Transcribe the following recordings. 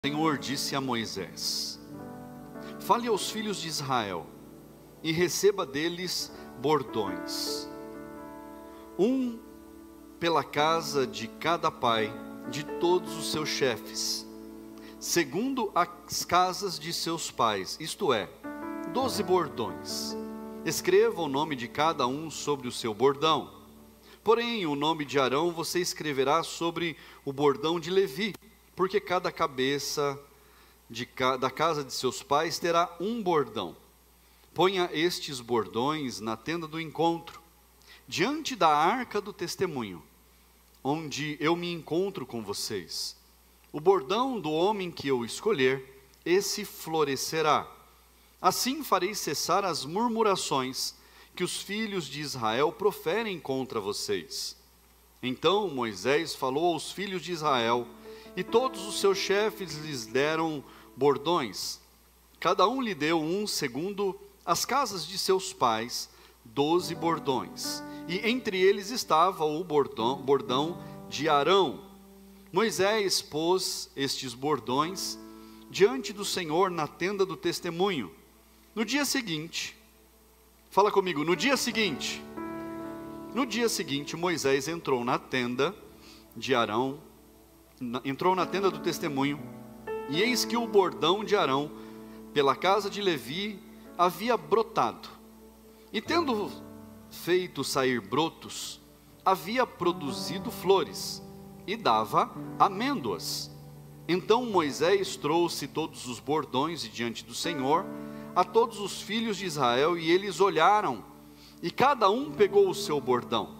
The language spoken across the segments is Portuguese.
O Senhor disse a Moisés: fale aos filhos de Israel e receba deles bordões, um pela casa de cada pai de todos os seus chefes, segundo as casas de seus pais, isto é, 12 bordões. Escreva o nome de cada um sobre o seu bordão. Porém, o nome de Arão você escreverá sobre o bordão de Levi, porque cada cabeça da casa de seus pais terá um bordão. Ponha estes bordões na tenda do encontro, diante da arca do testemunho, onde eu me encontro com vocês. O bordão do homem que eu escolher, esse florescerá. Assim farei cessar as murmurações que os filhos de Israel proferem contra vocês. Então Moisés falou aos filhos de Israel, e todos os seus chefes lhes deram bordões. Cada um lhe deu um segundo as casas de seus pais, 12 bordões. E entre eles estava o bordão de Arão. Moisés pôs estes bordões diante do Senhor na tenda do testemunho. No dia seguinte, fala comigo, no dia seguinte, Moisés entrou na tenda de Arão, entrou na tenda do testemunho, e eis que o bordão de Arão, pela casa de Levi, havia brotado, e tendo feito sair brotos, havia produzido flores, e dava amêndoas. Então Moisés trouxe todos os bordões diante do Senhor, a todos os filhos de Israel, e eles olharam, e cada um pegou o seu bordão.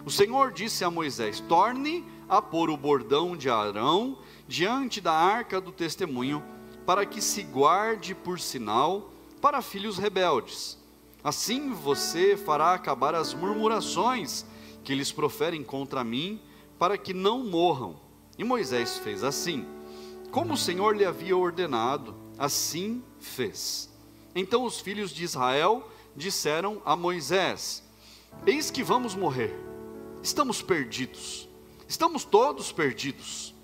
O Senhor disse a Moisés: torne a pôr o bordão de Arão diante da arca do testemunho, para que se guarde por sinal para filhos rebeldes. Assim você fará acabar as murmurações que eles proferem contra mim, para que não morram. E Moisés fez assim, como o Senhor lhe havia ordenado, assim fez. Então os filhos de Israel disseram a Moisés: eis que vamos morrer, estamos perdidos, estamos todos perdidos.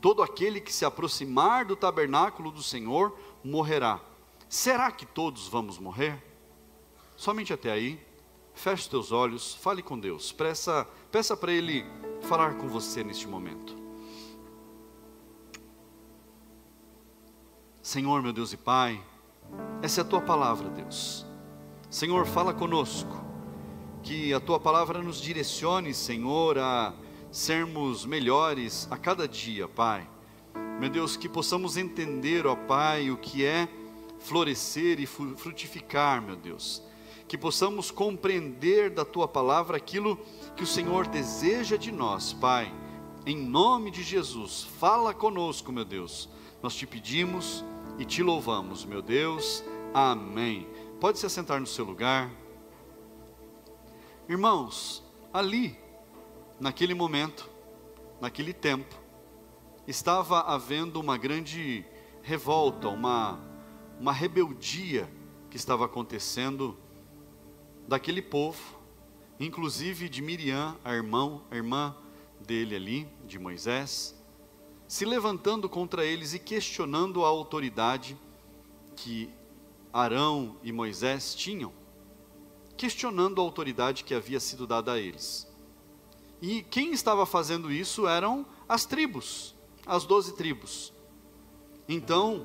Todo aquele que se aproximar do tabernáculo do Senhor morrerá. Será que todos vamos morrer? Somente até aí. Feche os teus olhos, fale com Deus, peça para Ele falar com você neste momento. Senhor, meu Deus e Pai, essa é a Tua palavra, Deus. Senhor, fala conosco, que a Tua palavra nos direcione, Senhor, a sermos melhores a cada dia, Pai. Meu Deus, que possamos entender, ó Pai, o que é florescer e frutificar, meu Deus. Que possamos compreender da Tua palavra aquilo que o Senhor deseja de nós, Pai. Em nome de Jesus, fala conosco, meu Deus. Nós te pedimos e te louvamos, meu Deus. Amém. Pode se assentar no seu lugar. Irmãos, ali, naquele momento, naquele tempo, estava havendo uma grande revolta, uma rebeldia que estava acontecendo daquele povo, inclusive de Miriam, a irmã dele ali, de Moisés, se levantando contra eles e questionando a autoridade que Arão e Moisés tinham, questionando a autoridade que havia sido dada a eles. E quem estava fazendo isso eram as tribos, as 12 tribos. Então,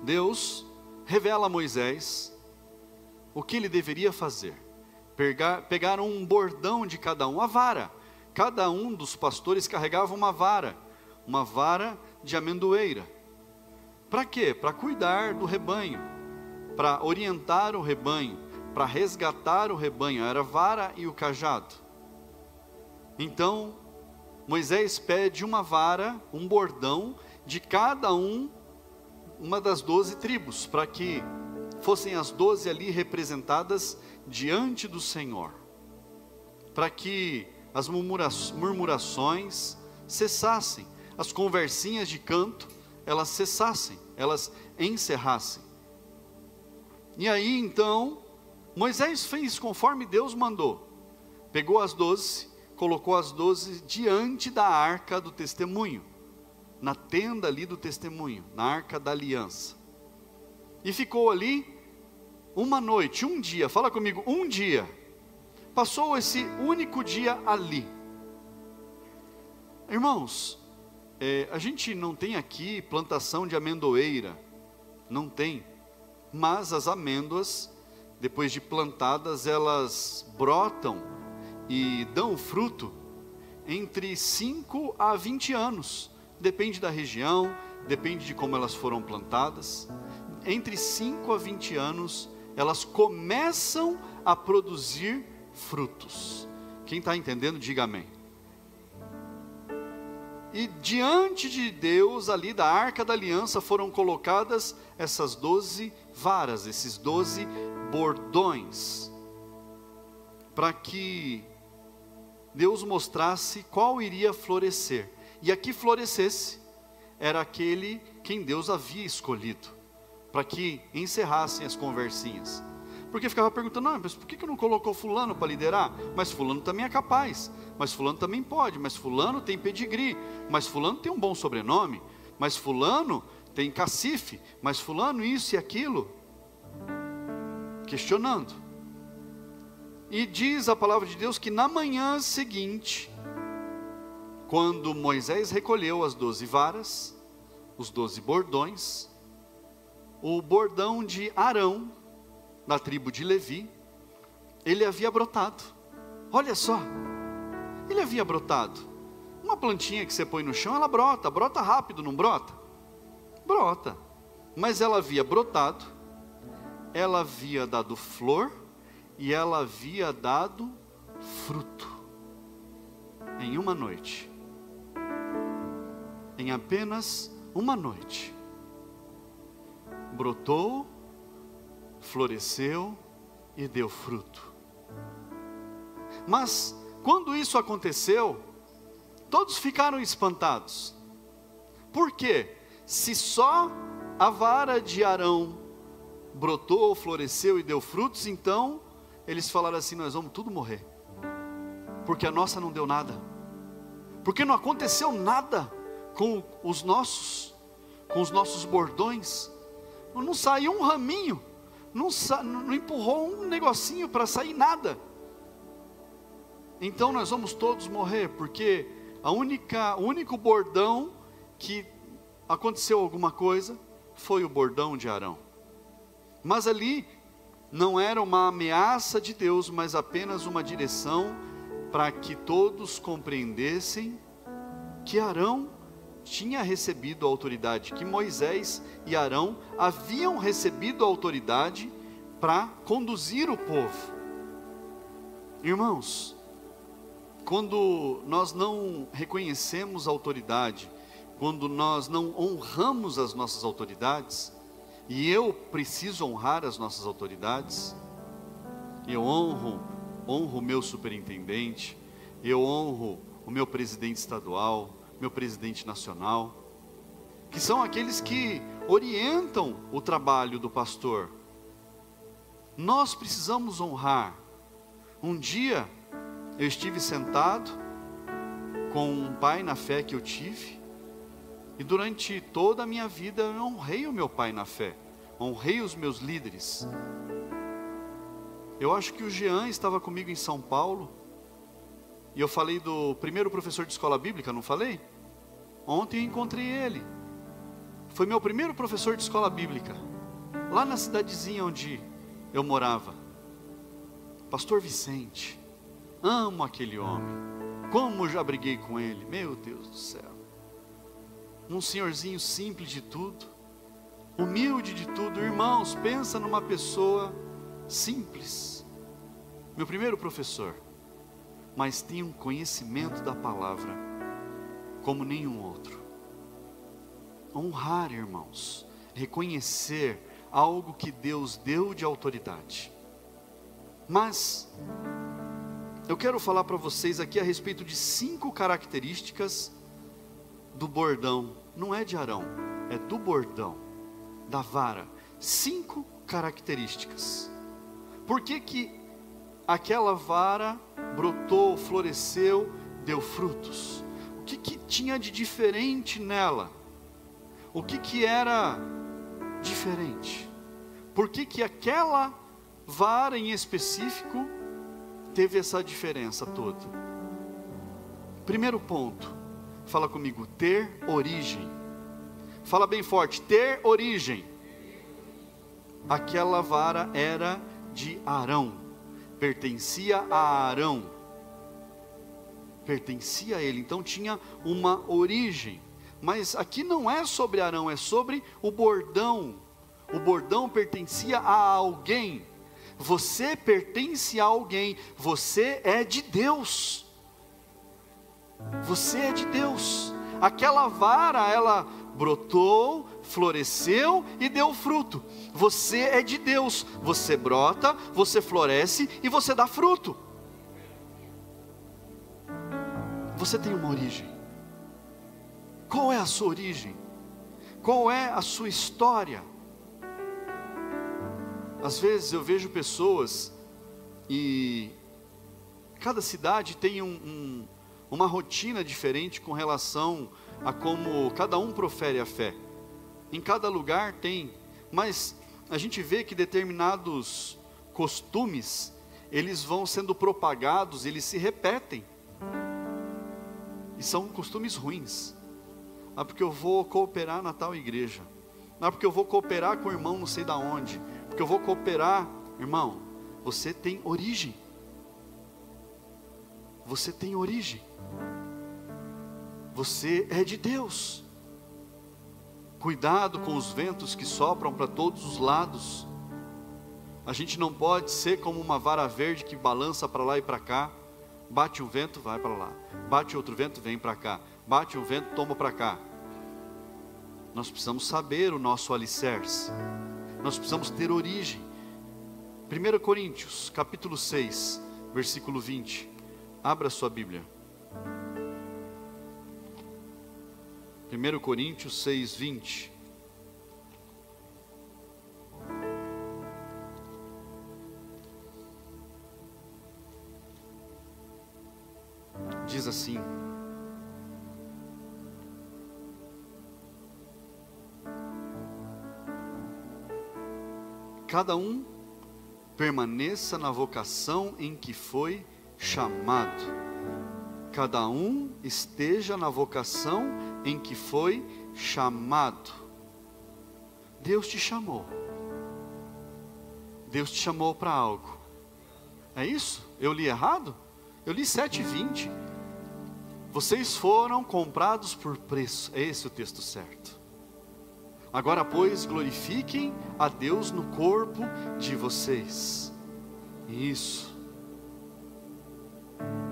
Deus revela a Moisés o que ele deveria fazer. Pegaram um bordão de cada um, a vara. Cada um dos pastores carregava uma vara de amendoeira. Para quê? Para cuidar do rebanho, para orientar o rebanho, para resgatar o rebanho. Era a vara e o cajado. Então, Moisés pede uma vara, um bordão de cada uma das 12 tribos, para que fossem as 12 ali representadas diante do Senhor, para que as murmurações cessassem, as conversinhas de canto, elas cessassem, elas encerrassem. E aí então, Moisés fez conforme Deus mandou, pegou as 12, colocou as 12 diante da arca do testemunho. na tenda ali do testemunho, na arca da aliança. E ficou ali uma noite, um dia, fala comigo, um dia. Passou esse único dia ali. Irmãos, a gente não tem aqui plantação de amendoeira, não tem. Mas as amêndoas, depois de plantadas, elas brotam e dão fruto entre 5 a 20 anos. Depende da região, depende de como elas foram plantadas. Entre 5 a 20 anos, elas começam a produzir frutos. Quem está entendendo, diga amém. E diante de Deus, ali da arca da aliança, foram colocadas essas 12 varas, esses 12 bordões, para que Deus mostrasse qual iria florescer. E aqui florescesse, era aquele quem Deus havia escolhido, para que encerrassem as conversinhas. Porque ficava perguntando, não, mas por que não colocou fulano para liderar? Mas fulano também é capaz, mas fulano também pode, mas fulano tem pedigree, mas fulano tem um bom sobrenome, mas fulano tem cacife, mas fulano isso e aquilo. Questionando. E diz a palavra de Deus que na manhã seguinte, quando Moisés recolheu as 12 varas, os 12 bordões, o bordão de Arão, da tribo de Levi, ele havia brotado. Olha só, ele havia brotado. Uma plantinha que você põe no chão, ela brota rápido, não brota? Brota. Mas ela havia brotado, ela havia dado flor, e ela havia dado fruto. Em uma noite. Em apenas uma noite. Brotou, floresceu e deu fruto. Mas quando isso aconteceu, todos ficaram espantados. Por quê? Se só a vara de Arão brotou, floresceu e deu frutos, então eles falaram assim, nós vamos tudo morrer, porque a nossa não deu nada, porque não aconteceu nada com os nossos bordões, não saiu um raminho, não empurrou um negocinho para sair nada. Então nós vamos todos morrer, porque o único bordão que aconteceu alguma coisa foi o bordão de Arão. Mas ali não era uma ameaça de Deus, mas apenas uma direção para que todos compreendessem que Arão tinha recebido a autoridade, que Moisés e Arão haviam recebido a autoridade para conduzir o povo. Irmãos, quando nós não reconhecemos a autoridade, quando nós não honramos as nossas autoridades, e eu preciso honrar as nossas autoridades, eu honro o meu superintendente, eu honro o meu presidente estadual, meu presidente nacional, que são aqueles que orientam o trabalho do pastor. Nós precisamos honrar. Um dia eu estive sentado com um pai na fé que eu tive, e durante toda a minha vida eu honrei o meu pai na fé, honrei os meus líderes. Eu acho que o Jean estava comigo em São Paulo, e eu falei do primeiro professor de escola bíblica, não falei? Ontem eu encontrei ele, foi meu primeiro professor de escola bíblica, lá na cidadezinha onde eu morava. Pastor Vicente, amo aquele homem, como já briguei com ele, meu Deus do céu. Um senhorzinho simples de tudo, humilde de tudo. Irmãos, pensa numa pessoa simples, meu primeiro professor, mas tem um conhecimento da palavra como nenhum outro. Honrar, irmãos, reconhecer algo que Deus deu de autoridade. Mas eu quero falar para vocês aqui a respeito de 5 características do bordão. Não é de Arão, é do bordão, da vara. 5 características. Por que que aquela vara brotou, floresceu, deu frutos? que tinha de diferente nela? O que era diferente? Por que aquela vara em específico teve essa diferença toda? Primeiro ponto, fala comigo, ter origem. Fala bem forte, ter origem. Aquela vara era de Arão, pertencia a Arão, pertencia a ele, então tinha uma origem. Mas aqui não é sobre Arão, é sobre o bordão. O bordão pertencia a alguém. Você pertence a alguém, você é de Deus. Você é de Deus. Aquela vara, ela brotou, floresceu e deu fruto. Você é de Deus. Você brota, você floresce e você dá fruto. Você tem uma origem. Qual é a sua origem? Qual é a sua história? Às vezes eu vejo pessoas e cada cidade tem uma rotina diferente com relação a como cada um profere a fé. Em cada lugar tem, mas a gente vê que determinados costumes, eles vão sendo propagados, eles se repetem. E são costumes ruins. Ah, porque eu vou cooperar na tal igreja. Ah, porque eu vou cooperar com o irmão não sei da onde. Porque eu vou cooperar. Irmão, você tem origem. Você tem origem. Você é de Deus. Cuidado com os ventos que sopram para todos os lados. A gente não pode ser como uma vara verde que balança para lá e para cá. Bate um vento, vai para lá. Bate outro vento, vem para cá. Bate um vento, toma para cá. Nós precisamos saber o nosso alicerce. Nós precisamos ter origem. 1 Coríntios, capítulo 6, versículo 20. Abra sua Bíblia. 1 Coríntios 6, 20. Diz assim: cada um permaneça na vocação em que foi chamado. Cada um esteja na vocação em que foi chamado. Deus te chamou. Deus te chamou para algo. É isso? Eu li errado? Eu li 7:20. Vocês foram comprados por preço. É esse o texto certo. Agora, pois, glorifiquem a Deus no corpo de vocês. Isso.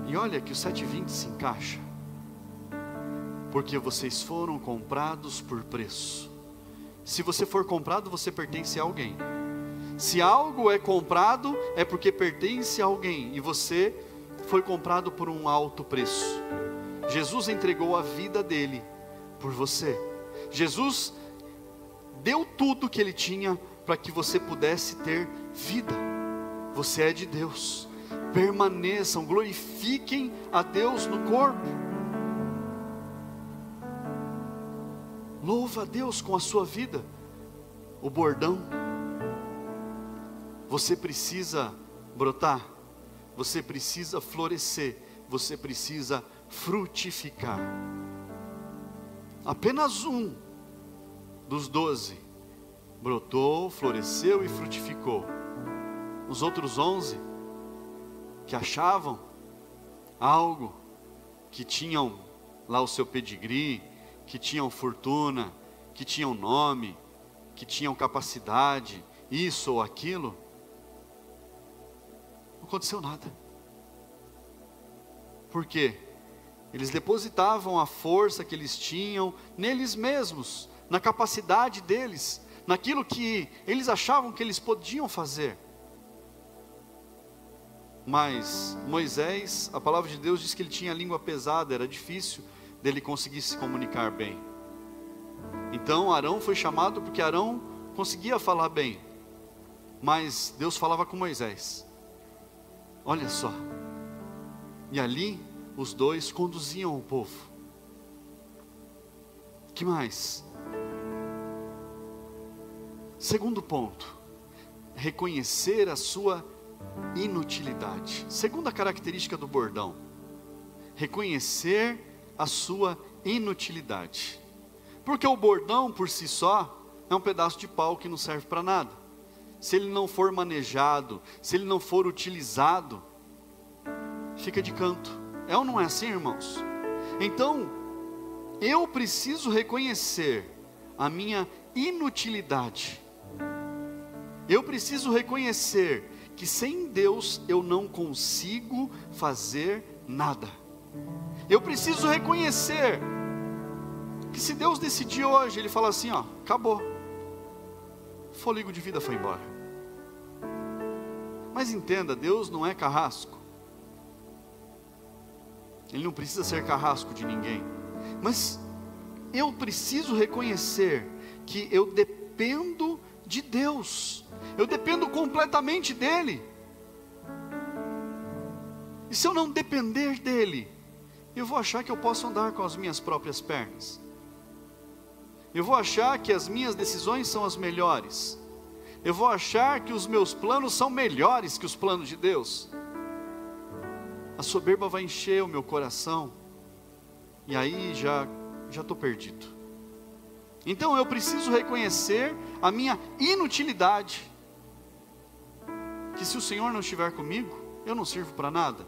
E olha que o 7:20 se encaixa. Porque vocês foram comprados por preço. Se você for comprado, você pertence a alguém. Se algo é comprado, é porque pertence a alguém. E você foi comprado por um alto preço. Jesus entregou a vida dele por você. Jesus deu tudo que ele tinha para que você pudesse ter vida. Você é de Deus. Permaneçam, glorifiquem a Deus no corpo. Louva a Deus com a sua vida. O bordão. Você precisa brotar. Você precisa florescer. Você precisa frutificar. Apenas um dos 12 brotou, floresceu e frutificou. Os outros 11 que achavam algo, que tinham lá o seu pedigree, que tinham fortuna, que tinham nome, que tinham capacidade, isso ou aquilo, não aconteceu nada. Por quê? Eles depositavam a força que eles tinham neles mesmos, na capacidade deles, naquilo que eles achavam que eles podiam fazer. Mas Moisés, a palavra de Deus diz que ele tinha a língua pesada, era difícil dele conseguir se comunicar bem. Então Arão foi chamado porque Arão conseguia falar bem, mas Deus falava com Moisés. Olha só. E ali os dois conduziam o povo. Que mais? Segundo ponto, reconhecer a sua inutilidade. Segunda característica do bordão, reconhecer a sua inutilidade. Porque o bordão por si só é um pedaço de pau que não serve para nada. Se ele não for manejado, se ele não for utilizado, fica de canto. É ou não é assim, irmãos? Então, eu preciso reconhecer a minha inutilidade. Eu preciso reconhecer que sem Deus eu não consigo fazer nada. Eu preciso reconhecer que se Deus decidir hoje, Ele fala assim, ó, acabou. O fôlego de vida foi embora. Mas entenda, Deus não é carrasco. Ele não precisa ser carrasco de ninguém. Mas eu preciso reconhecer que eu dependo de Deus. Eu dependo completamente dEle. E se eu não depender dEle, eu vou achar que eu posso andar com as minhas próprias pernas. Eu vou achar que as minhas decisões são as melhores. Eu vou achar que os meus planos são melhores que os planos de Deus. A soberba vai encher o meu coração. E aí já estou perdido. Então eu preciso reconhecer a minha inutilidade. Que se o Senhor não estiver comigo, eu não sirvo para nada.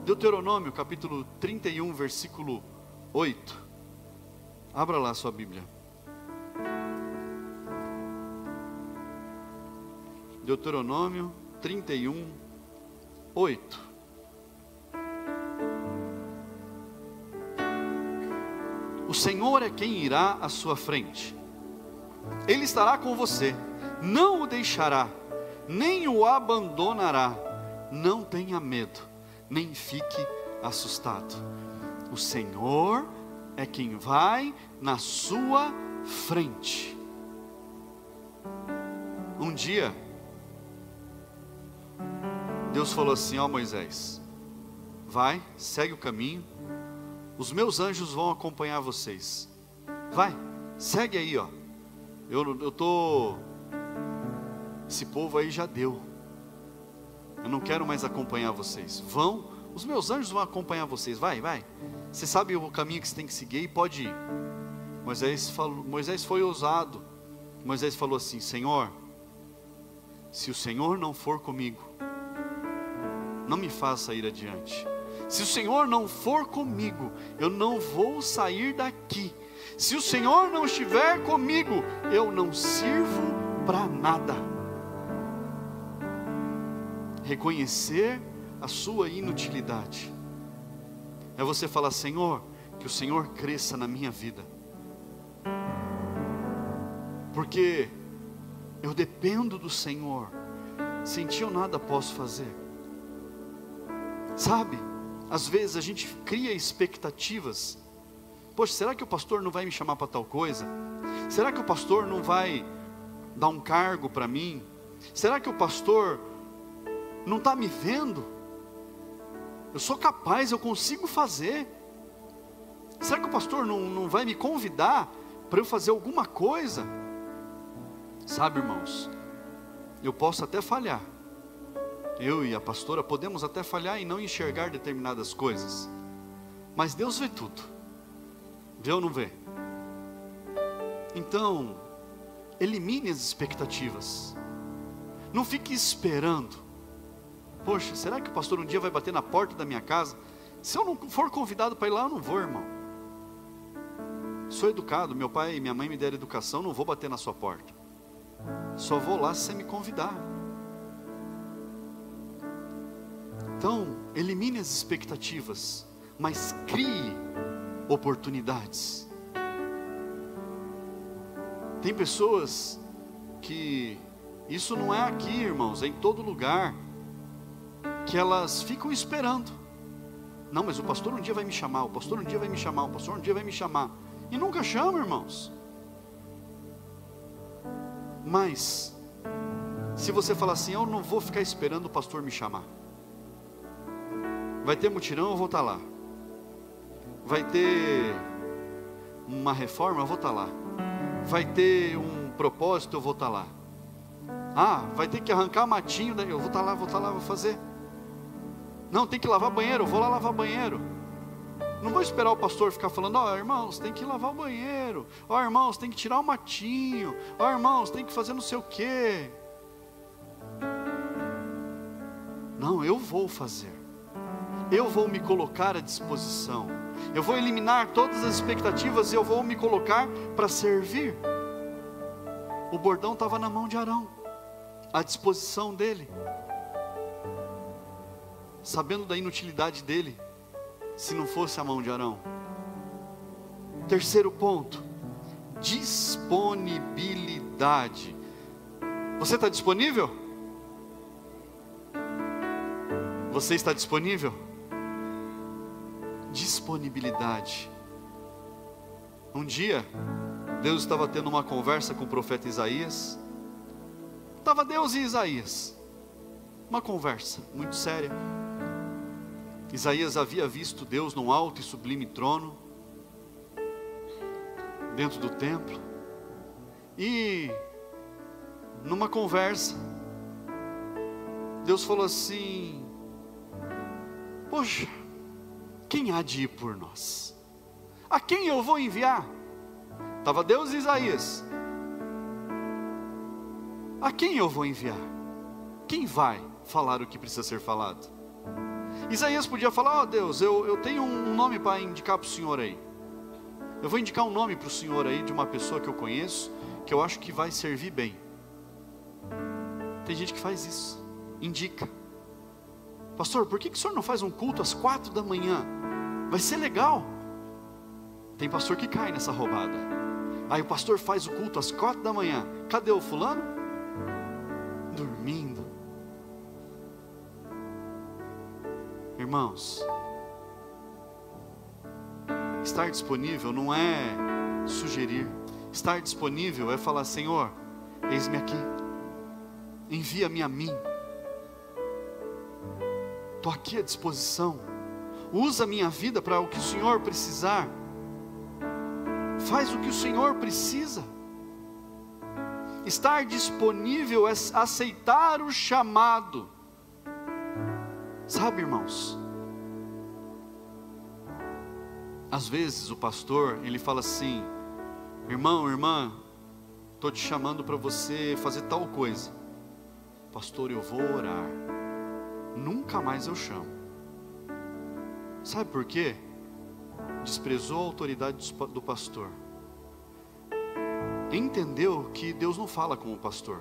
Deuteronômio capítulo 31, versículo 8. Abra lá a sua Bíblia. Deuteronômio 31, 8. O Senhor é quem irá à sua frente. Ele estará com você, não o deixará, nem o abandonará. Não tenha medo, nem fique assustado. O Senhor é quem vai na sua frente. Um dia, Deus falou assim, ó Moisés, vai, segue o caminho, os meus anjos vão acompanhar vocês. Vai, segue aí, ó. Esse povo aí já deu. Eu não quero mais acompanhar vocês. Vão, os meus anjos vão acompanhar vocês. Vai. Você sabe o caminho que você tem que seguir e pode ir. Moisés foi ousado. Moisés falou assim, Senhor, se o Senhor não for comigo, não me faça ir adiante. Se o Senhor não for comigo, eu não vou sair daqui. Se o Senhor não estiver comigo, eu não sirvo para nada. Reconhecer a sua inutilidade é você falar, Senhor, que o Senhor cresça na minha vida, porque eu dependo do Senhor. Sem ti eu nada posso fazer. Sabe, às vezes a gente cria expectativas. Poxa, será que o pastor não vai me chamar para tal coisa? Será que o pastor não vai dar um cargo para mim? Será que o pastor não está me vendo? Eu sou capaz, eu consigo fazer. Será que o pastor não vai me convidar para eu fazer alguma coisa? Sabe, irmãos, eu posso até falhar. Eu e a pastora podemos até falhar e não enxergar determinadas coisas. Mas Deus vê tudo. Vê ou não vê? Então, elimine as expectativas. Não fique esperando. Poxa, será que o pastor um dia vai bater na porta da minha casa? Se eu não for convidado para ir lá, eu não vou, irmão. Sou educado, meu pai e minha mãe me deram educação, não vou bater na sua porta. Só vou lá se você me convidar. Então, elimine as expectativas, mas crie oportunidades. Tem pessoas que, isso não é aqui, irmãos, é em todo lugar, que elas ficam esperando. Não, mas o pastor um dia vai me chamar, o pastor um dia vai me chamar, o pastor um dia vai me chamar. E nunca chama, irmãos. Mas, se você falar assim, eu não vou ficar esperando o pastor me chamar. Vai ter mutirão, eu vou estar lá. Vai ter uma reforma, eu vou estar lá. Vai ter um propósito, eu vou estar lá. Ah, vai ter que arrancar matinho, eu vou estar lá, vou fazer. Não, tem que lavar banheiro, eu vou lá lavar banheiro. Não vou esperar o pastor ficar falando, ó, irmãos, tem que lavar o banheiro, ó, irmãos, tem que tirar o matinho, ó, irmãos, tem que fazer não sei o quê. Não, eu vou fazer. Eu vou me colocar à disposição. Eu vou eliminar todas as expectativas e eu vou me colocar para servir. O bordão estava na mão de Arão, à disposição dele, sabendo da inutilidade dele, se não fosse a mão de Arão. Terceiro ponto, disponibilidade. Você está disponível? Você está disponível? Disponibilidade. Um dia, Deus estava tendo uma conversa com o profeta Isaías. Estava Deus e Isaías, uma conversa muito séria. Isaías havia visto Deus num alto e sublime trono, dentro do templo. E, numa conversa, Deus falou assim: poxa, quem há de ir por nós? A quem eu vou enviar? Estava Deus e Isaías. A quem eu vou enviar? Quem vai falar o que precisa ser falado? Isaías podia falar: ó Deus, eu tenho um nome para indicar para o Senhor aí. Eu vou indicar um nome para o Senhor aí, de uma pessoa que eu conheço, que eu acho que vai servir bem. Tem gente que faz isso, indica. Pastor, por que o senhor não faz um culto às 4 da manhã? Vai ser legal. Tem pastor que cai nessa roubada. Aí o pastor faz o culto às 4 da manhã. Cadê o fulano? Dormindo. Irmãos, estar disponível não é sugerir. Estar disponível é falar: Senhor, eis-me aqui, envia-me a mim. Estou aqui à disposição. Usa a minha vida para o que o Senhor precisar. Faz o que o Senhor precisa. Estar disponível é aceitar o chamado. Sabe, irmãos, às vezes o pastor, ele fala assim: irmão, irmã, estou te chamando para você fazer tal coisa. Pastor, eu vou orar. Nunca mais eu chamo. Sabe por quê? Desprezou a autoridade do pastor. Entendeu que Deus não fala com o pastor.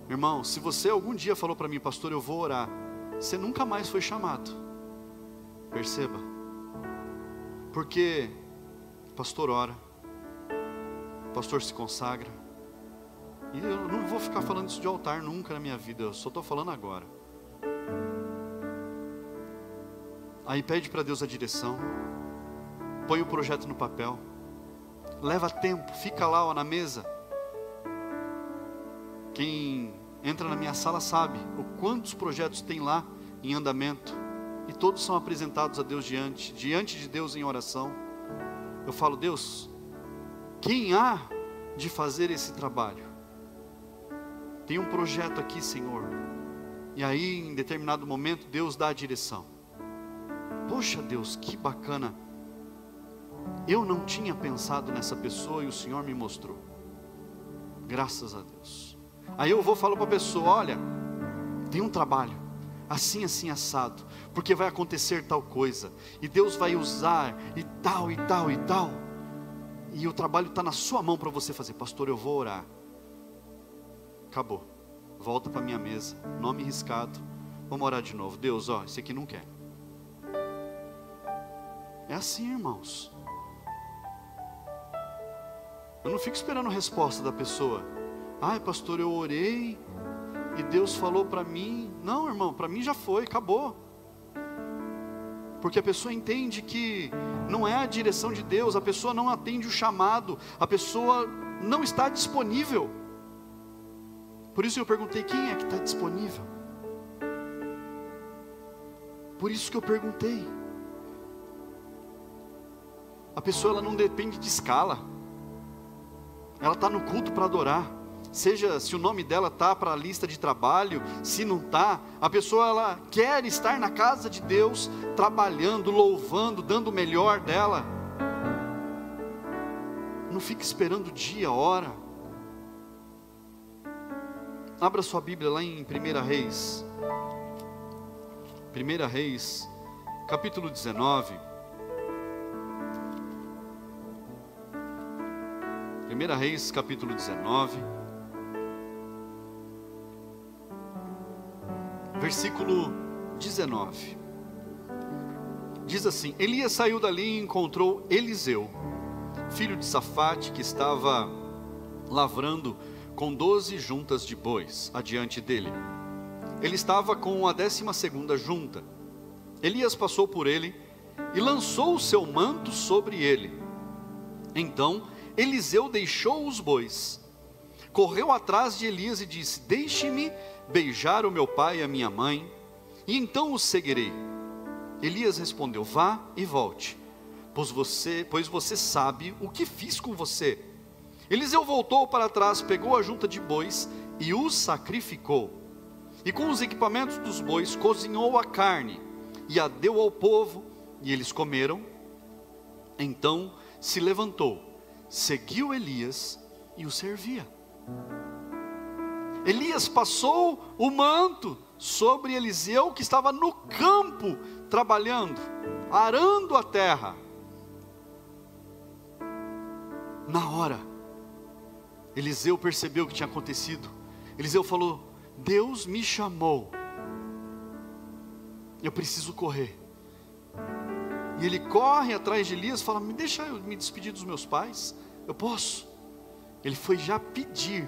Irmão, se você algum dia falou para mim: pastor, eu vou orar, você nunca mais foi chamado. Perceba. Porque o pastor ora, o pastor se consagra. E eu não vou ficar falando isso de altar nunca na minha vida, eu só estou falando agora. Aí pede para Deus a direção, põe o projeto no papel, leva tempo, fica lá na mesa. Quem entra na minha sala sabe o quantos projetos tem lá em andamento, e todos são apresentados a Deus diante de Deus em oração. Eu falo: Deus, quem há de fazer esse trabalho? Tem um projeto aqui, Senhor. E aí, em determinado momento, Deus dá a direção. Poxa Deus, que bacana. Eu não tinha pensado nessa pessoa e o Senhor me mostrou. Graças a Deus. Aí eu vou falar para a pessoa: olha, tem um trabalho, assim, assim, assado, porque vai acontecer tal coisa, e Deus vai usar, e tal, e tal, e tal. E o trabalho está na sua mão para você fazer. Pastor, eu vou orar. Acabou. Volta para minha mesa, nome riscado. Vamos orar de novo. Deus, ó, esse aqui não quer. É assim, irmãos. Eu não fico esperando a resposta da pessoa. Ai, pastor, eu orei e Deus falou para mim. Não, irmão, para mim já foi, acabou. Porque a pessoa entende que não é a direção de Deus, a pessoa não atende o chamado, a pessoa não está disponível. Por isso eu perguntei: quem é que está disponível? Por isso que eu perguntei. A pessoa ela não depende de escala. Ela está no culto para adorar. Seja se o nome dela está para a lista de trabalho, se não está, a pessoa ela quer estar na casa de Deus, trabalhando, louvando, dando o melhor dela. Não fique esperando dia, hora. Abra sua Bíblia lá em 1 Reis. 1 Reis, capítulo 19. 1 Reis, capítulo 19. Versículo 19. Diz assim: Elias saiu dali e encontrou Eliseu, filho de Safate, que estava lavrando com 12 juntas de bois adiante dele. Ele estava com a 12ª junta. Elias passou por ele e lançou o seu manto sobre ele. Então Eliseu deixou os bois, correu atrás de Elias e disse: Deixe-me beijar o meu pai e a minha mãe, e então o seguirei. Elias respondeu: Vá e volte, pois você sabe o que fiz com você. Eliseu voltou para trás, pegou a junta de bois e os sacrificou, e com os equipamentos dos bois cozinhou a carne e a deu ao povo, e eles comeram. Então se levantou, seguiu Elias e o servia. Elias passou o manto sobre Eliseu, que estava no campo trabalhando, arando a terra. Na hora, Eliseu percebeu o que tinha acontecido. Eliseu falou: Deus me chamou, eu preciso correr. E ele corre atrás de Elias e fala: Deixa eu me despedir dos meus pais, eu posso? Ele foi já pedir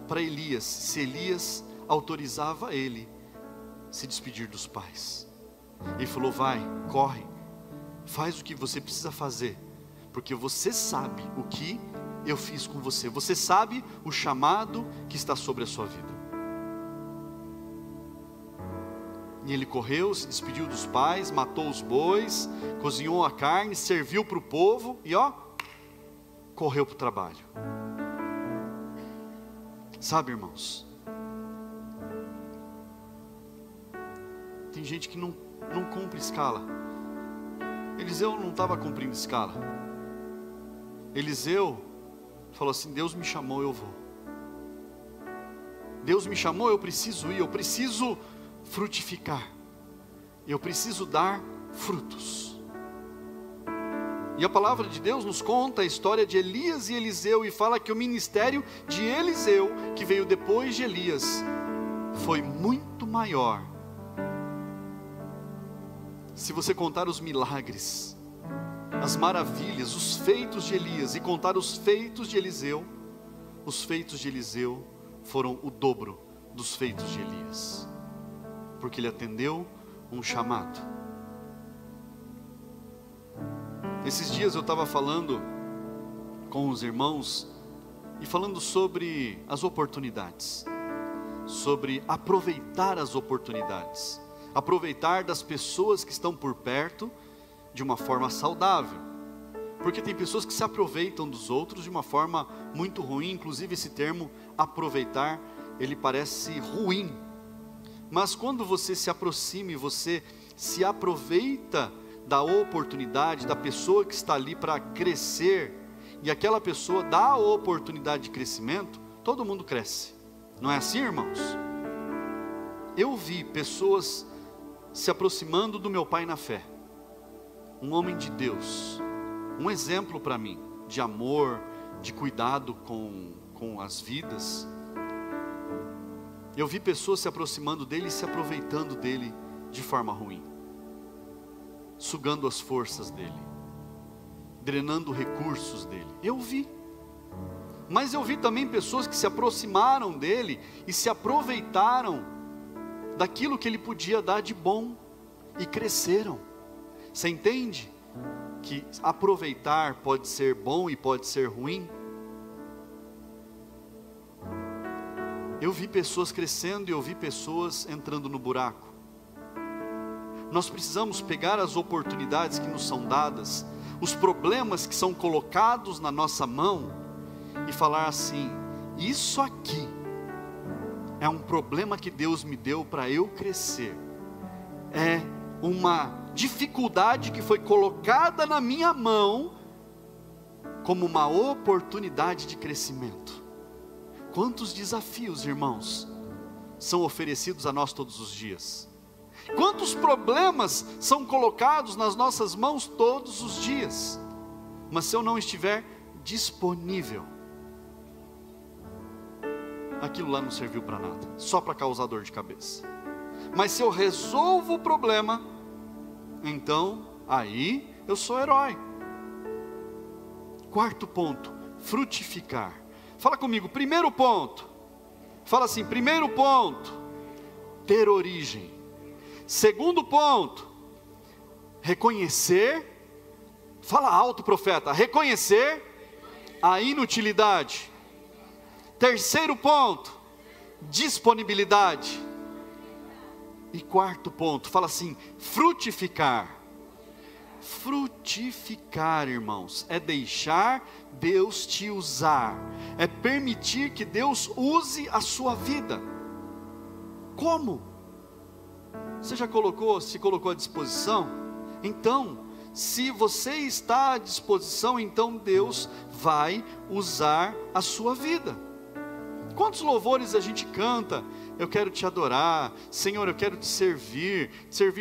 para Elias, se Elias autorizava ele se despedir dos pais. Ele falou: vai, corre, faz o que você precisa fazer, porque você sabe o que eu fiz com você, você sabe o chamado que está sobre a sua vida. E ele correu, se despediu dos pais, matou os bois, cozinhou a carne, serviu para o povo e correu para o trabalho. Sabe, irmãos, tem gente que não cumpre escala. Eliseu não estava cumprindo escala. Eliseu falou assim: Deus me chamou, eu vou. Deus me chamou, eu preciso ir, eu preciso frutificar, eu preciso dar frutos. E a palavra de Deus nos conta a história de Elias e Eliseu, e fala que o ministério de Eliseu, que veio depois de Elias, foi muito maior. Se você contar os milagres, as maravilhas, os feitos de Elias e contar os feitos de Eliseu, os feitos de Eliseu foram o dobro dos feitos de Elias, porque ele atendeu um chamado. Esses dias eu estava falando com os irmãos e falando sobre as oportunidades, sobre aproveitar as oportunidades, aproveitar das pessoas que estão por perto de uma forma saudável, porque tem pessoas que se aproveitam dos outros de uma forma muito ruim. Inclusive esse termo aproveitar, ele parece ruim, mas quando você se aproxima e você se aproveita da oportunidade, da pessoa que está ali para crescer, e aquela pessoa dá a oportunidade de crescimento, todo mundo cresce. Não é assim, irmãos? Eu vi pessoas se aproximando do meu pai na fé, um homem de Deus, um exemplo para mim, de amor, de cuidado com as vidas. Eu vi pessoas se aproximando dele e se aproveitando dele de forma ruim, sugando as forças dele, drenando recursos dele. Eu vi. Mas eu vi também pessoas que se aproximaram dele e se aproveitaram daquilo que ele podia dar de bom e cresceram. Você entende que aproveitar pode ser bom e pode ser ruim? Eu vi pessoas crescendo e eu vi pessoas entrando no buraco. Nós precisamos pegar as oportunidades que nos são dadas, os problemas que são colocados na nossa mão e falar assim: isso aqui é um problema que Deus me deu para eu crescer, é uma dificuldade que foi colocada na minha mão como uma oportunidade de crescimento. Quantos desafios, irmãos, são oferecidos a nós todos os dias? Quantos problemas são colocados nas nossas mãos todos os dias? Mas se eu não estiver disponível, aquilo lá não serviu para nada, só para causar dor de cabeça. Mas se eu resolvo o problema, então aí eu sou herói. Quarto ponto, frutificar. Fala comigo, primeiro ponto. Fala assim, primeiro ponto, ter origem. Segundo ponto, reconhecer. Fala alto, profeta, reconhecer a inutilidade. Terceiro ponto, disponibilidade. E quarto ponto, fala assim, frutificar. Frutificar, irmãos, é deixar Deus te usar, é permitir que Deus use a sua vida. Como? Você já se colocou à disposição? Então, se você está à disposição, então Deus vai usar a sua vida. Quantos louvores a gente canta? Eu quero te adorar, Senhor, eu quero te servir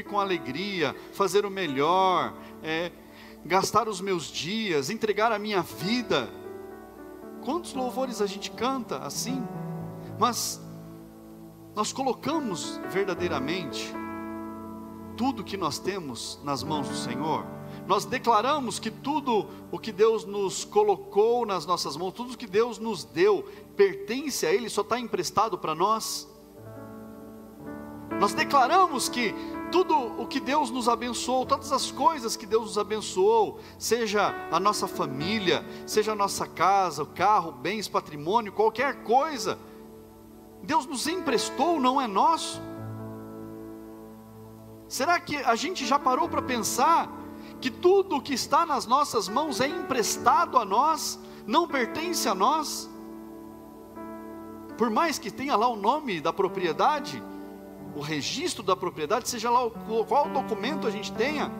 com alegria, fazer o melhor, gastar os meus dias, entregar a minha vida. Quantos louvores a gente canta assim? Mas nós colocamos verdadeiramente tudo que nós temos nas mãos do Senhor? Nós declaramos que tudo o que Deus nos colocou nas nossas mãos, tudo que Deus nos deu, pertence a Ele, só está emprestado para nós? Nós declaramos que tudo o que Deus nos abençoou, todas as coisas que Deus nos abençoou, seja a nossa família, seja a nossa casa, o carro, bens, patrimônio, qualquer coisa, Deus nos emprestou, não é nosso? Será que a gente já parou para pensar que tudo o que está nas nossas mãos é emprestado a nós, não pertence a nós? Por mais que tenha lá o nome da propriedade, o registro da propriedade, seja lá qual documento a gente tenha,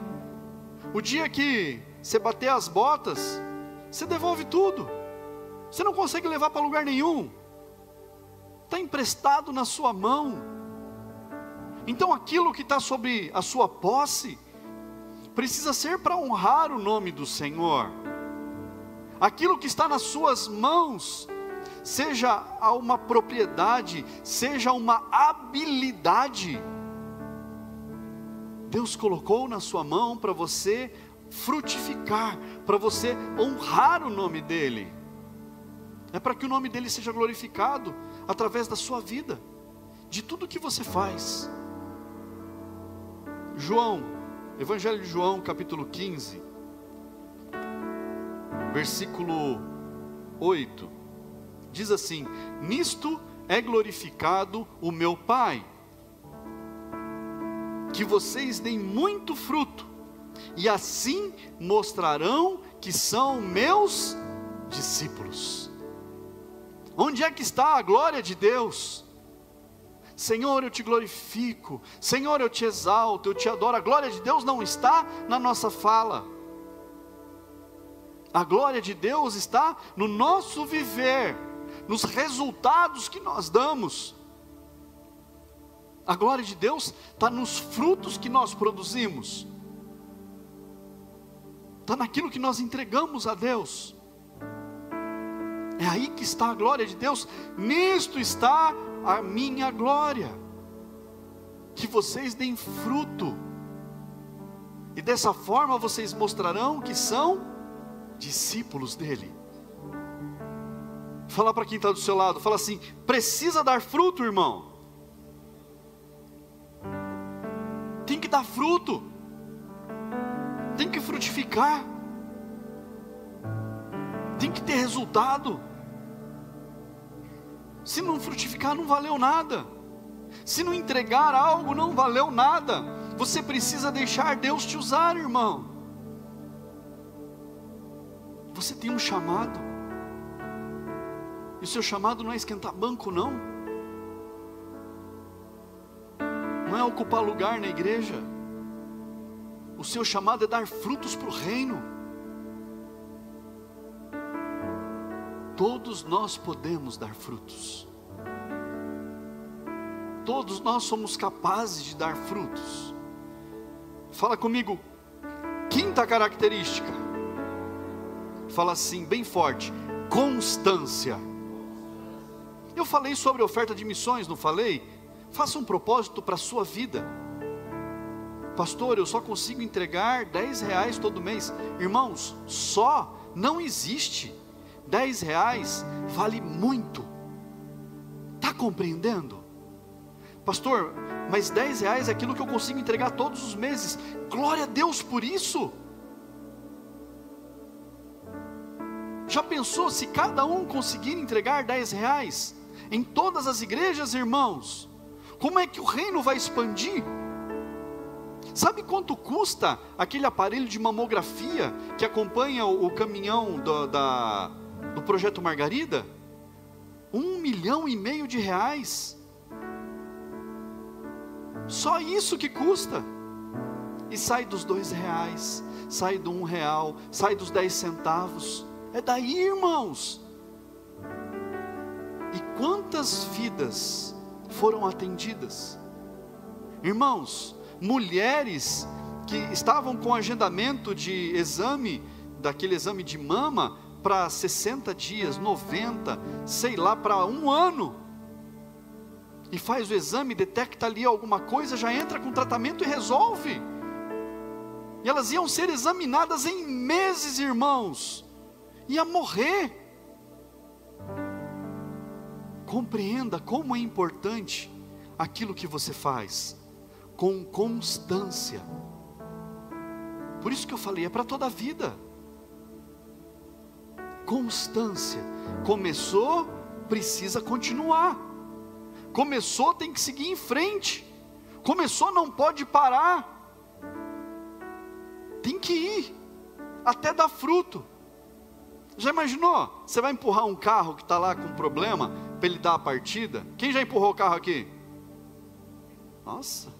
o dia que você bater as botas, você devolve tudo, você não consegue levar para lugar nenhum, está emprestado na sua mão. Então aquilo que está sobre a sua posse, precisa ser para honrar o nome do Senhor. Aquilo que está nas suas mãos, seja uma propriedade, seja uma habilidade, Deus colocou na sua mão para você frutificar, para você honrar o nome dEle. É para que o nome dEle seja glorificado através da sua vida, de tudo que você faz. Evangelho de João, capítulo 15, versículo 8, diz assim: nisto é glorificado o meu Pai, que vocês deem muito fruto, e assim mostrarão que são meus discípulos. Onde é que está a glória de Deus? Senhor, eu te glorifico, Senhor, eu te exalto, eu te adoro. A glória de Deus não está na nossa fala, a glória de Deus está no nosso viver, nos resultados que nós damos. A glória de Deus está nos frutos que nós produzimos, está naquilo que nós entregamos a Deus. É aí que está a glória de Deus. Nisto está a minha glória, que vocês deem fruto, e dessa forma vocês mostrarão que são discípulos dele. Fala para quem está do seu lado, fala assim: precisa dar fruto, irmão. Tem que dar fruto, tem que frutificar, tem que ter resultado. Se não frutificar, não valeu nada. Se não entregar algo, não valeu nada. Você precisa deixar Deus te usar, irmão. Você tem um chamado. E o seu chamado não é esquentar banco, não. Não é ocupar lugar na igreja. O seu chamado é dar frutos para o reino. Todos nós podemos dar frutos. Todos nós somos capazes de dar frutos. Fala comigo, quinta característica. Fala assim, bem forte, constância. Eu falei sobre oferta de missões, não falei? Faça um propósito para a sua vida. Pastor, eu só consigo entregar R$10 todo mês. Irmãos, só não existe. R$10 vale muito. Está compreendendo? Pastor, mas R$10 é aquilo que eu consigo entregar todos os meses. Glória a Deus por isso. Já pensou se cada um conseguir entregar R$10 em todas as igrejas, irmãos? Como é que o reino vai expandir? Sabe quanto custa aquele aparelho de mamografia que acompanha o caminhão do Projeto Margarida? R$1,5 milhão. Só isso que custa. E sai dos R$2, sai do R$1, sai dos 10 centavos. É daí, irmãos. E quantas vidas foram atendidas? Irmãos, mulheres que estavam com agendamento de exame, daquele exame de mama, para 60 dias, 90, sei lá, para 1 ano. E faz o exame, detecta ali alguma coisa, já entra com tratamento e resolve. E elas iam ser examinadas em meses, irmãos. Ia morrer. Compreenda como é importante aquilo que você faz, com constância. Por isso que eu falei, é para toda a vida. Constância. Começou, precisa continuar. Começou, tem que seguir em frente. Começou, não pode parar. Tem que ir, até dar fruto. Já imaginou? Você vai empurrar um carro que está lá com problema, para ele dar a partida? Quem já empurrou o carro aqui? Nossa.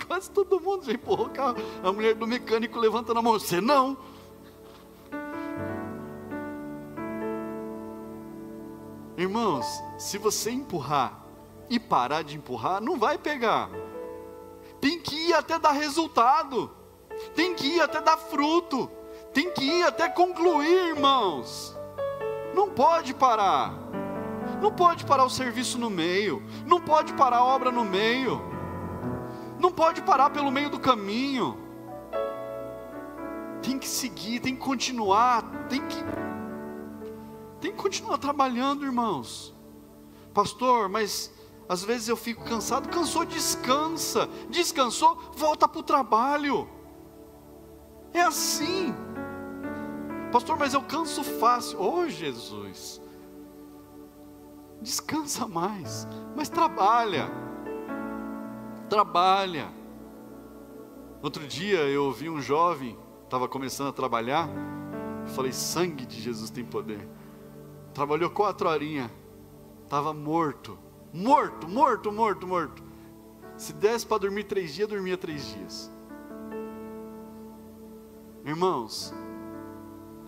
Quase todo mundo já empurrou o carro. A mulher do mecânico levanta a mão, você não. Irmãos, se você empurrar e parar de empurrar, não vai pegar. Tem que ir até dar resultado. Tem que ir até dar fruto. Tem que ir até concluir, irmãos. Não pode parar. Não pode parar o serviço no meio. Não pode parar a obra no meio. Não pode parar pelo meio do caminho. Tem que seguir, tem que continuar, tem que continuar trabalhando, irmãos. Pastor, mas às vezes eu fico cansado. Cansou, descansa. Descansou, volta para o trabalho. É assim. Pastor, mas eu canso fácil. Oh, Jesus. Descansa mais, mas trabalha. Trabalha. Outro dia eu ouvi um jovem, estava começando a trabalhar. Eu falei, sangue de Jesus tem poder. Trabalhou 4 horinhas. Estava morto. Morto. Se desse para dormir 3 dias, dormia 3 dias. Irmãos,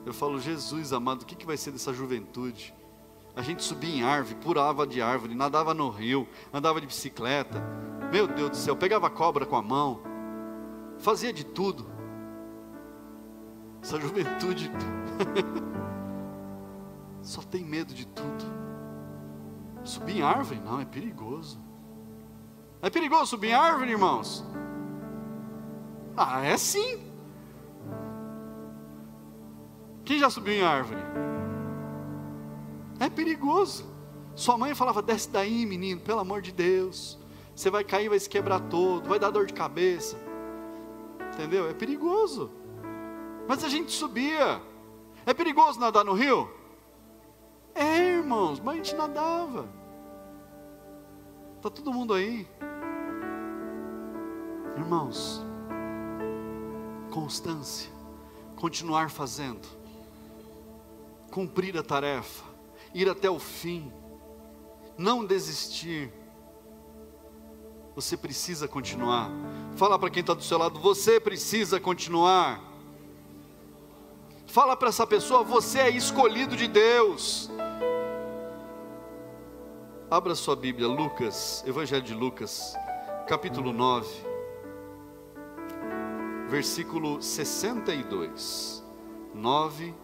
eu falo, Jesus amado, o que vai ser dessa juventude? A gente subia em árvore, pulava de árvore, nadava no rio, andava de bicicleta. Meu Deus do céu, pegava cobra com a mão, fazia de tudo. Essa juventude só tem medo de tudo. Subir em árvore? Não, é perigoso. É perigoso subir em árvore, irmãos? Ah, é sim. Quem já subiu em árvore? É perigoso. Sua mãe falava, desce daí menino, pelo amor de Deus. Você vai cair, vai se quebrar todo, vai dar dor de cabeça. Entendeu? É perigoso. Mas a gente subia. É perigoso nadar no rio? É, irmãos, mas a gente nadava. Está todo mundo aí? Irmãos, constância, continuar fazendo, cumprir a tarefa, ir até o fim, não desistir. Você precisa continuar. Fala para quem está do seu lado, você precisa continuar. Fala para essa pessoa, você é escolhido de Deus. Abra sua Bíblia, Lucas, Evangelho de Lucas, capítulo 9, versículo 62. 9,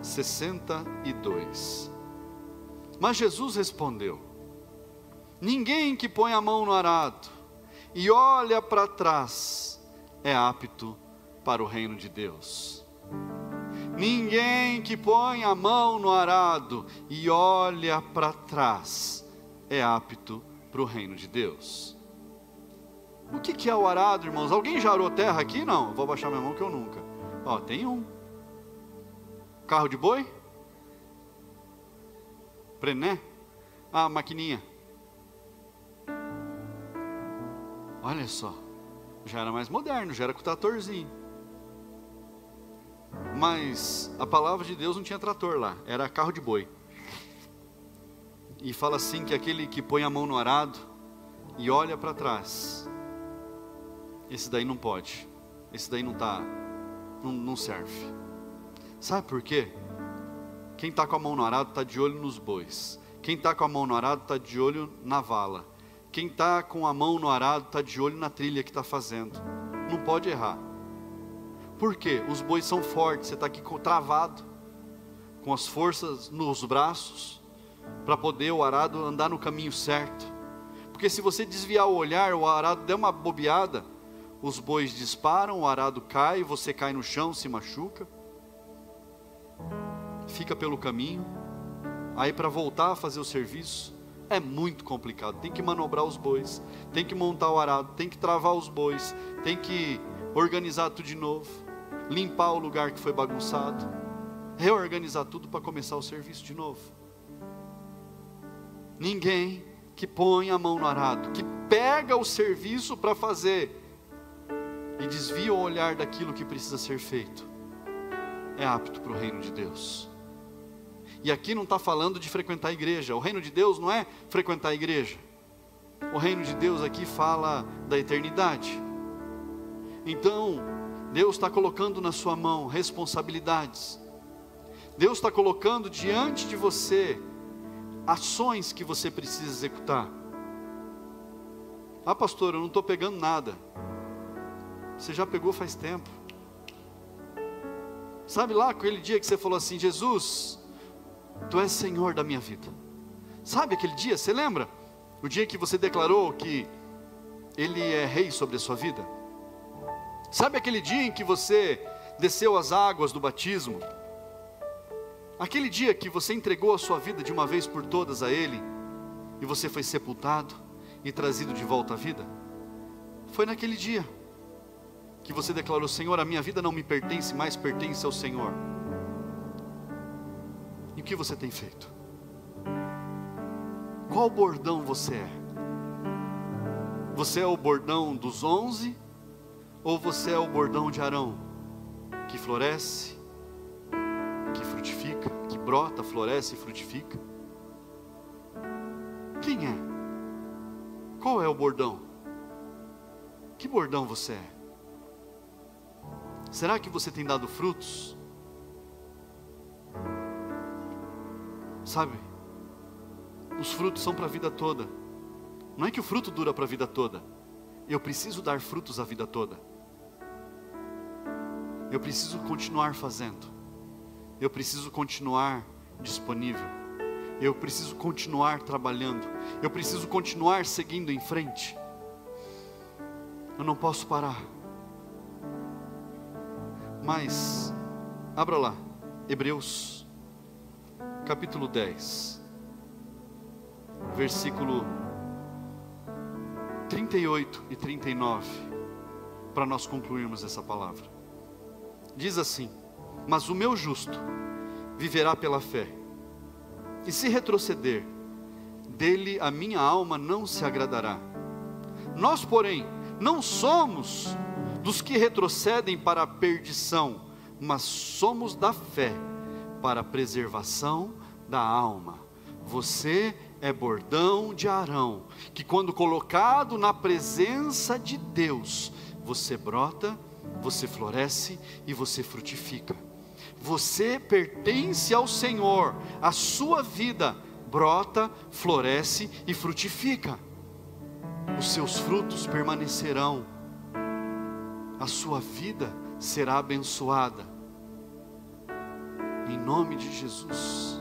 62. Mas Jesus respondeu: ninguém que põe a mão no arado e olha para trás é apto para o reino de Deus. Ninguém que põe a mão no arado e olha para trás é apto para o reino de Deus. O que é o arado, irmãos? Alguém já arou terra aqui? Não, vou baixar minha mão que eu nunca. Ó, tem um. Carro de boi? Prené? Ah, maquininha. Olha só, já era mais moderno, já era com tratorzinho. Mas a palavra de Deus não tinha trator lá, era carro de boi. E fala assim que aquele que põe a mão no arado e olha para trás, esse daí não pode, esse daí não serve. Sabe por quê? Quem está com a mão no arado está de olho nos bois. Quem está com a mão no arado está de olho na vala. Quem está com a mão no arado está de olho na trilha que está fazendo. Não pode errar. Por quê? Os bois são fortes, você está aqui travado, com as forças nos braços, para poder o arado andar no caminho certo. Porque se você desviar o olhar, o arado der uma bobeada, os bois disparam, o arado cai, você cai no chão, se machuca, fica pelo caminho. Aí para voltar a fazer o serviço, é muito complicado, tem que manobrar os bois, tem que montar o arado, tem que travar os bois, tem que organizar tudo de novo, limpar o lugar que foi bagunçado, reorganizar tudo para começar o serviço de novo. Ninguém que põe a mão no arado, que pega o serviço para fazer e desvia o olhar daquilo que precisa ser feito, é apto para o reino de Deus. E aqui não está falando de frequentar a igreja. O reino de Deus não é frequentar a igreja. O reino de Deus aqui fala da eternidade. Então, Deus está colocando na sua mão responsabilidades. Deus está colocando diante de você ações que você precisa executar. Ah, pastor, eu não estou pegando nada. Você já pegou faz tempo. Sabe lá aquele dia que você falou assim: Jesus, Tu és Senhor da minha vida. Sabe aquele dia, você lembra? O dia que você declarou que Ele é Rei sobre a sua vida. Sabe aquele dia em que você desceu as águas do batismo? Aquele dia que você entregou a sua vida de uma vez por todas a Ele, e você foi sepultado e trazido de volta à vida? Foi naquele dia que você declarou: Senhor, a minha vida não me pertence mais, pertence ao Senhor. E o que você tem feito? Qual bordão você é? Você é o bordão dos 11? Ou você é o bordão de Arão, que floresce, que frutifica, que brota, floresce e frutifica? Quem é? Qual é o bordão? Que bordão você é? Será que você tem dado frutos? Sabe, os frutos são para a vida toda. Não é que o fruto dura para a vida toda. Eu preciso dar frutos a vida toda. Eu preciso continuar fazendo. Eu preciso continuar disponível. Eu preciso continuar trabalhando. Eu preciso continuar seguindo em frente. Eu não posso parar. Mas, abra lá, Hebreus capítulo 10, versículo 38 e 39, para nós concluirmos essa palavra. Diz assim: mas o meu justo viverá pela fé, e se retroceder, dele a minha alma não se agradará. Nós, porém, não somos dos que retrocedem para a perdição, mas somos da fé para a preservação da alma. Você é bordão de Arão, que quando colocado na presença de Deus, você brota, você floresce e você frutifica. Você pertence ao Senhor, a sua vida brota, floresce e frutifica. Os seus frutos permanecerão, a sua vida será abençoada, em nome de Jesus.